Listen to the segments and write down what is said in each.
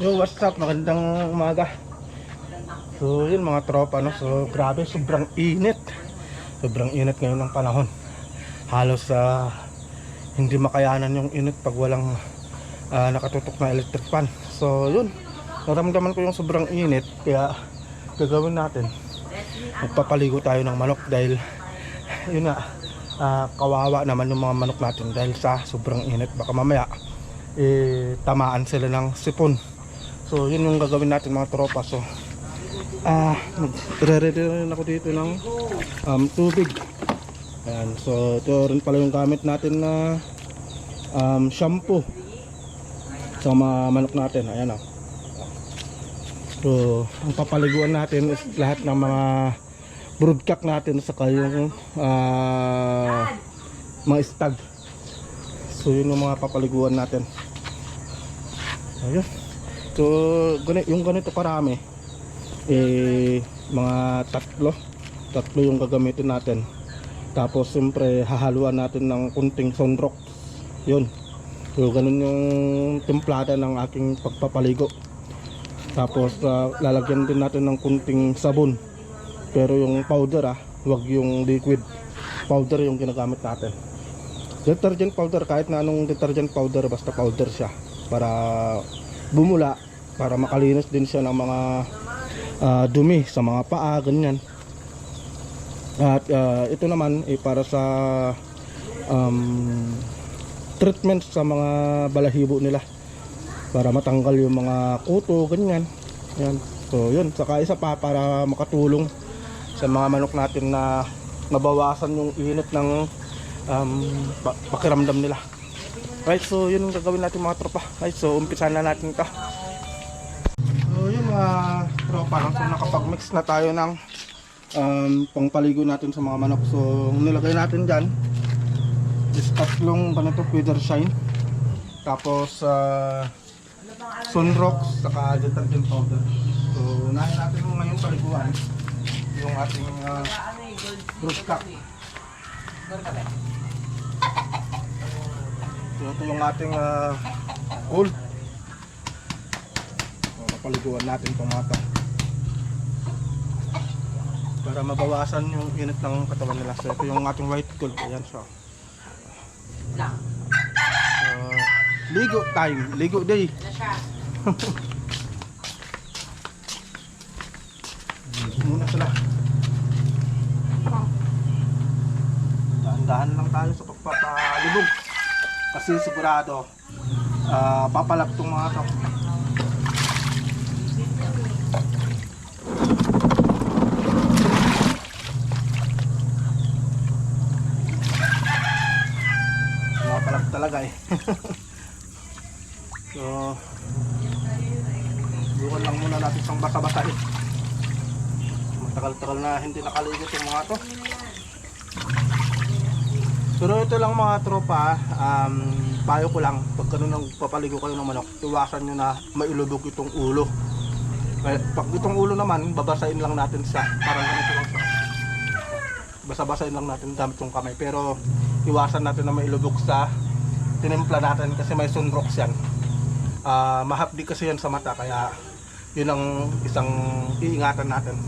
Yo, what's up? Magandang umaga. So, yun mga tropa, no? So, grabe, sobrang init. Sobrang init ngayon ng panahon. Halos hindi makayanan yung init pag walang nakatutok na electric fan. So, yun. Naramdaman ko yung sobrang init. Kaya, gagawin natin. Magpapaligo tayo ng manok dahil, yun nga, kawawa naman yung mga manok natin dahil sa sobrang init. Baka mamaya, tamaan sila ng sipon. So yun yung gagawin natin mga tropa. So magre-ready rin ako dito ng tubig. Ayan. So ito rin pala yung gamit natin na shampoo sa mga manok natin. Ayan o. So ang papaliguan natin is lahat ng mga broodcock natin saka yung mga stag. So yun yung mga papaliguan natin. Ayun. So yung ganito karami mga tatlo yung gagamitin natin. Tapos siyempre hahaluan natin ng kunting sunrock. Yun. So ganun yung timplada ng aking pagpapaligo. Tapos lalagyan din natin ng kunting sabon. Pero yung powder wag yung liquid. Powder yung ginagamit natin. Detergent powder, kahit na anong detergent powder, basta powder siya para bumula, para makalinis din siya ng mga dumi sa mga paa, ganyan. At ito naman para sa treatment sa mga balahibo nila para matanggal yung mga kuto, ganyan. Yan. So yun, saka isa pa para makatulong sa mga manok natin na nabawasan yung init ng pakiramdam nila. Right, so yun yung gagawin natin mga tropa. Right, so umpisahan na natin ito. So yun mga tropa, so nakapag-mix na tayo ng pangpaligo natin sa mga manok. So nilagay natin dyan is tatlong ganito feather shine, tapos sunrox, saka detergent powder. So unahin natin ngayon paliguan yung ating broodcock. So ito yung ating gold. So, papaliguan natin itong mga ito para mabawasan yung init ng katawan nila. So ito yung ating white gold. Ayan siya. Ligo time, ligo day. Muna sila. Dahan-dahan lang tayo sa pagpapalibog kasi sigurado papalap itong mga ito. Papalap talaga So buwan lang muna natin isang basa-basa matagal-tagal na hindi nakaligo itong mga ito. Pero ito lang mga tropa, payo ko lang, pag ganun nang papaligo kayo ng manok, iwasan nyo na mailubog itong ulo. Pag itong ulo naman, babasain lang natin siya, parang ganito lang siya. Basa-basain lang natin gamit yung kamay, pero iwasan natin na mailubog sa tinimpla natin kasi may sunrox yan. Mahapdi kasi yan sa mata, kaya yun ang isang iingatan natin.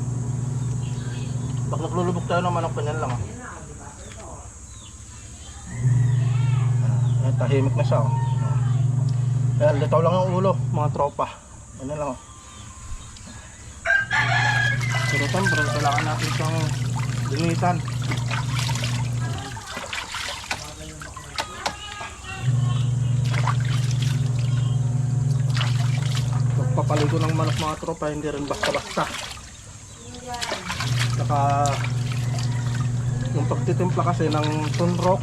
Pag naglulubog tayo ng manok, ganyan lang tahimik na siya Kaya litaw lang yung ulo mga tropa. Ano lang Pero siyempre kailangan natin siyang linisan. Pagpapaligo ng manok mga tropa, hindi rin basta-basta. Saka yung pagtitimpla kasi ng sunrock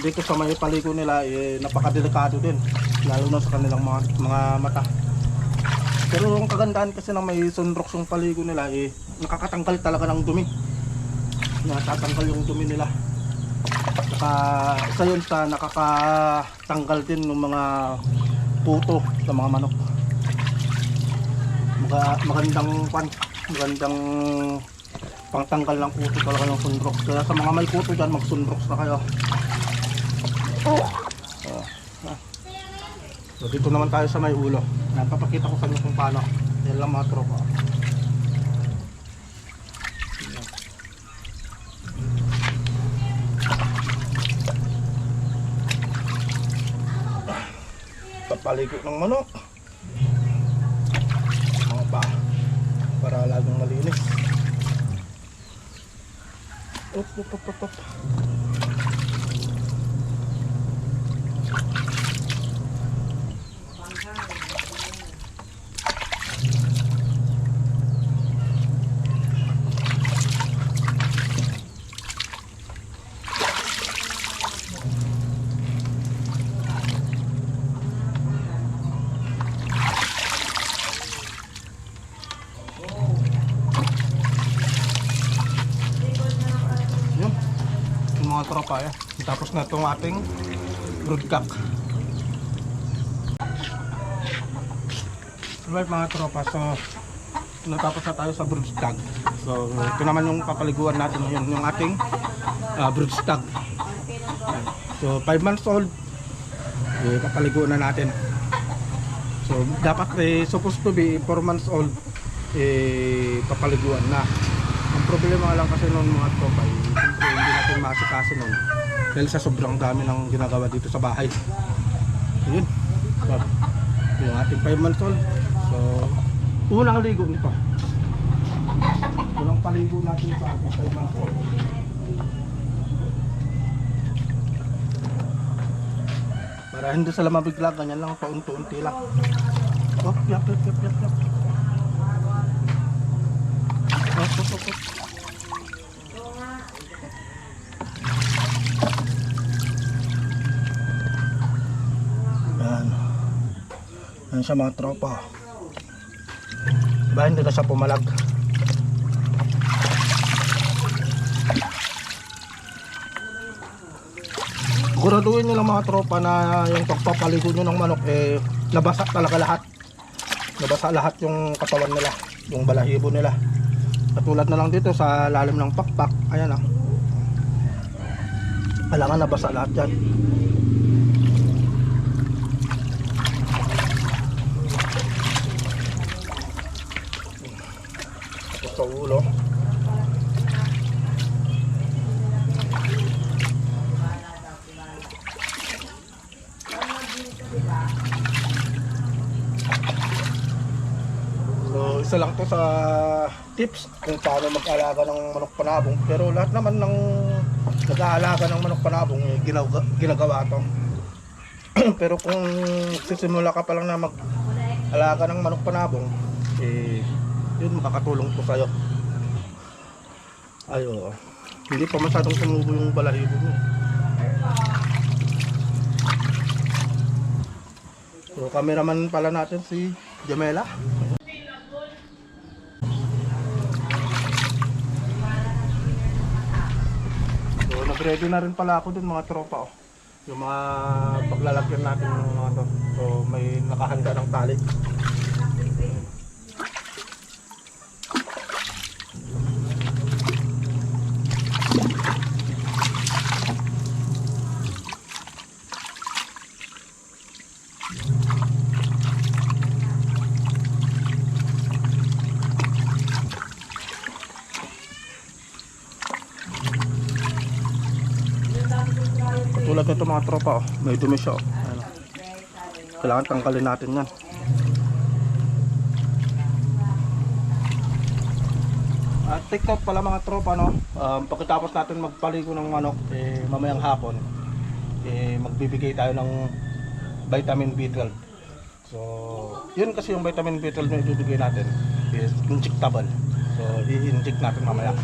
dito sa may paligo nila napakadelikado din, lalo na sa kanilang mga mata. Pero yung kagandahan kasi ng may sunrox yung paligo nila nakakatanggal talaga ng dumi, natatanggal yung dumi nila. Saka isa yun sa nakakatanggal din ng mga puto sa mga manok. Magandang pangtanggal ng puto talaga ng sunrox. Kaya sa mga may puto dyan, mag sunrox na kayo. So dito naman tayo sa may ulo. Yan, papakita ko sa inyo kung paano. Yan lang mga tropa. Papaligo ng manok. Mga pa. Para laging malinis. Up. Mga tropa eh. Tapos na itong ating broodcock. Alright mga tropa, so natapos na tayo sa broodcock. So ito naman yung papaliguan natin ngayon, yung ating broodcock. So 5 months old, papaliguan na natin. So dapat supposed to be 4 months old, papaliguan na. Ang problema lang kasi noon mga tropa, siyempre hindi natin maasikaso noon dahil sa sobrang dami ng ginagawa dito sa bahay. So yun, so, yung ating 5 months old. So unang ligo nito, unang paligo natin sa ating 5 months old. Para hindi sila mabigla, ganyan lang, paunti-unti lang. Oh, yap. Yan siya mga tropa. Diba hindi na siya pumalag. Siguraduhin nyo lang mga tropa na yung pagpapaligo nyo ng manok nabasa talaga lahat. Nabasa lahat yung katawan nila, yung balahibo nila. Katulad na lang dito sa lalim ng pakpak. Ayan ah. Kailangan nabasa lahat dyan. Tapos sa ulo. So isa lang to sa tips kung paano mag-alaga ng manok panabong, pero lahat naman ng nag-aalaga ng manok panabong ginagawa to. Pero kung sisimula ka pa lang na mag-alaga ng manok panabong, yun makakatulong to sa'yo. Ayo, hindi pa masyadong tumubo yung balahibo mo. So cameraman pala natin si Jamela. Ready na rin pala ako dun mga tropa oh. Yung mga paglalagyan natin ng mga to. So may nakahanda ng tali. Tulad nito mga tropa oh, may dumi siya oh. Ayan, oh. Kailangan tanggalin natin yan. At take note pala mga tropa no, pagkatapos natin magpaligo ng manok mamayang hapon magbibigay tayo ng vitamin B12. So yun kasi yung vitamin B12 na ibibigay natin is injectable. So i-inject natin mamaya.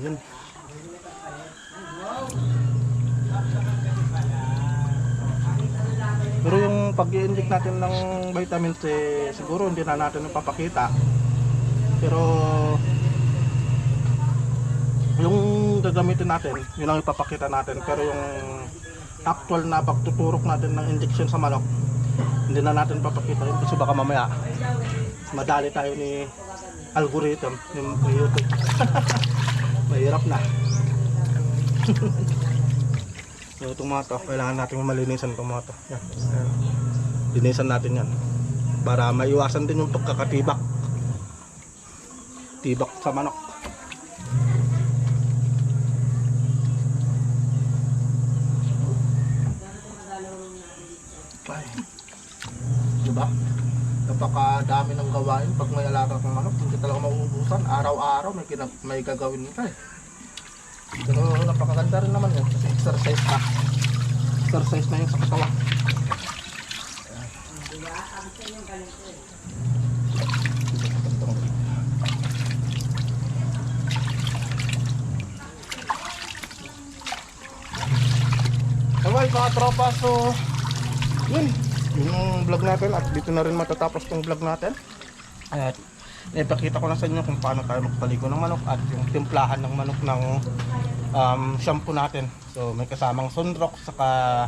Yun. Pero yung pag-i-inject natin ng vitamin C, siguro hindi na natin ipapakita. Pero yung gagamitin natin, yun ang ipapakita natin. Pero yung actual na pagtuturok natin ng injection sa manok, hindi na natin papakita yun kasi baka mamaya madali tayo ni algorithm yung YouTube. Mahirap na. So itong mga to, kailangan natin malinisan itong mga to. Yan. Ayan. Linisan natin yan. Para maiwasan din yung pagkakatibak. Tibak sa manok. Ay. Diba? Napakadami ng gawain pag may alaga kang manok. Hindi talaga mauubusan. Araw-araw may gagawin ka eh. Pero napakaganda rin naman yun kasi exercise na. Exercise na yung sa katawan. Alright mga tropa, so yun yung vlog natin at dito na rin matatapos tong vlog natin. At ipakita ko na sa inyo kung paano tayo magpaligo ng manok at yung timplahan ng manok ng shampoo natin. So may kasamang sunrock saka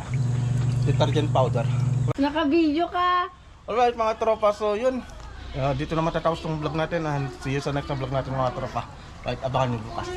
detergent powder. Naka-video ka. Alright mga tropa, so yun dito na matatapos tong vlog natin and see you sa next na vlog natin mga tropa. Right, abangan nyo bukas.